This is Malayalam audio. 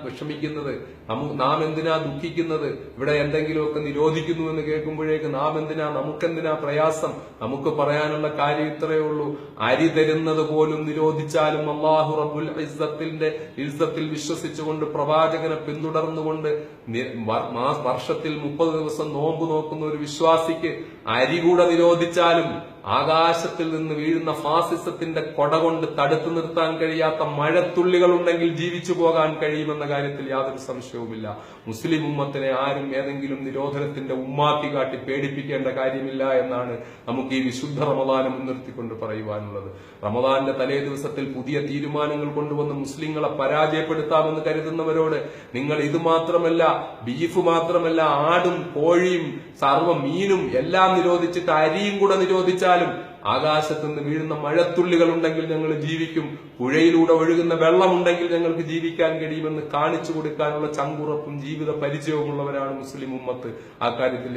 വിഷമിക്കുന്നത്, നാം എന്തിനാ ദുഃഖിക്കുന്നത്? ഇവിടെ എന്തെങ്കിലുമൊക്കെ നിരോധിക്കുന്നു എന്ന് കേൾക്കുമ്പോഴേക്ക് നാം എന്തിനാ, നമുക്കെന്തിനാ പ്രയാസം? നമുക്ക് പറയാനുള്ള കാര്യം ഇത്രയേ ഉള്ളൂ. അരി തരുന്നത് പോലും നിരോധിച്ചാലും അല്ലാഹു റബ്ബുൽ ഇസ്സത്തിൽ വിശ്വസിച്ചുകൊണ്ട് പ്രവാചകനെ പിന്തുടർന്നുകൊണ്ട് വർഷത്തിൽ 30 ദിവസം നോമ്പ് നോക്കുന്ന ഒരു വിശ്വാസിക്ക് അരി കൂടെ നിരോധിച്ചാലും ആകാശത്തിൽ നിന്ന് വീഴുന്ന ഫാസിസത്തിന്റെ കൊട കൊണ്ട് തടുത്തു നിർത്താൻ കഴിയാത്ത മഴത്തുള്ളികൾ ഉണ്ടെങ്കിൽ ജീവിച്ചു പോകാൻ കഴിയുമെന്ന കാര്യത്തിൽ യാതൊരു സംശയവുമില്ല. മുസ്ലിം ഉമ്മത്തിനെ ആരും ഏതെങ്കിലും നിരോധനത്തിന്റെ ഉമ്മാക്കി കാട്ടി പേടിപ്പിക്കേണ്ട കാര്യമില്ല എന്നാണ് നമുക്ക് ഈ വിശുദ്ധ റമദാനെ മുൻനിർത്തിക്കൊണ്ട് പറയുവാനുള്ളത്. റമദാന്റെ തലേ ദിവസത്തിൽ പുതിയ തീരുമാനങ്ങൾ കൊണ്ടുവന്ന് മുസ്ലിങ്ങളെ പരാജയപ്പെടുത്താമെന്ന് കരുതുന്നവരോട് നിങ്ങൾ ഇത് മാത്രമല്ല, ബീഫ് മാത്രമല്ല, ആടും കോഴിയും സർവ്വ മീനും എല്ലാം നിരോധിച്ചിട്ട് അരിയും കൂടെ നിരോധിച്ചാലും ആകാശത്ത് നിന്ന് വീഴുന്ന മഴത്തുള്ളികൾ ഉണ്ടെങ്കിൽ ഞങ്ങൾ ജീവിക്കും, പുഴയിലൂടെ ഒഴുകുന്ന വെള്ളമുണ്ടെങ്കിൽ ഞങ്ങൾക്ക് ജീവിക്കാൻ കഴിയുമെന്ന് കാണിച്ചു കൊടുക്കാനുള്ള ചങ്കുറപ്പും ജീവിത പരിചയവുമുള്ളവരാണ് മുസ്ലിം ഉമ്മത്ത്. ആ കാര്യത്തിൽ